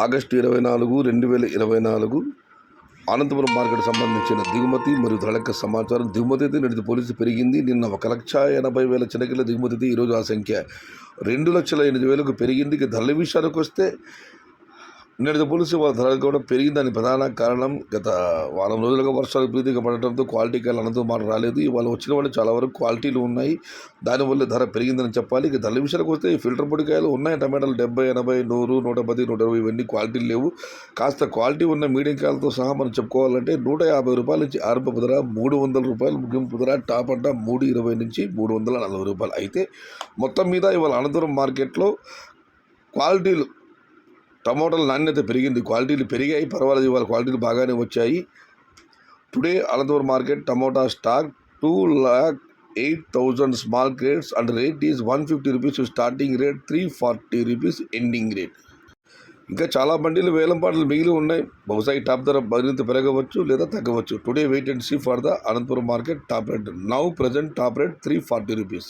August 24, 2024 Anantapuram market సంబంధించిన దిగుమతి మరియు ధరల సమాచారం. దిగుమతి అయితే నేటి పోలీసు పెరిగింది. నిన్న 1,80,000 చెనక్కాయల దిగుమతి అయితే ఈరోజు ఆ సంఖ్య 2,08,000 పెరిగింది. ఇక ధరల విషయానికి వస్తే నేటి పోలీసు వాళ్ళ ధరలు కూడా పెరిగిందని ప్రధాన కారణం గత వారం రోజులుగా వర్షాలు విపరీతంగా పడటంతో క్వాలిటీ కాయలు అనంతరం మాట రాలేదు. ఇవాళ వచ్చిన వాళ్ళు చాలా వరకు క్వాలిటీలు ఉన్నాయి, దానివల్ల ధర పెరిగిందని చెప్పాలి. ఇక ధరల విషయానికి వస్తే ఈ ఫిల్టర్ పొడికాయలు ఉన్నాయి. టమాటాలు 70, 80, 100, 110, 120 ఇవన్నీ క్వాలిటీలు లేవు. కాస్త క్వాలిటీ ఉన్న మీడియం కాయలతో సహా మనం చెప్పుకోవాలంటే 150 రూపాయల నుంచి ఆరంభపు ధర 300 రూపాయలు, ముగింపు ధర టాప్ అంట 320 నుంచి 340 రూపాయలు. అయితే మొత్తం మీద ఇవాళ అనంతపురం మార్కెట్లో క్వాలిటీలు టమోటాల నాణ్యత పెరిగింది, క్వాలిటీలు పెరిగాయి, పర్వాలేదు. ఇవాళ క్వాలిటీలు బాగానే వచ్చాయి. Today Anantapuram market tomato stock 2,08,000 small crates and rate is 150 rupees starting rate, 340 rupees ending rate. ఇంకా చాలా బండిలు వేలం పాటలు మిగిలి ఉన్నాయి. బహుశా ఈ టాప్ ధర మరింత పెరగవచ్చు లేదా తగ్గవచ్చు. Today wait and see for the Anantapuram market top rate. Now present top rate 340 rupees.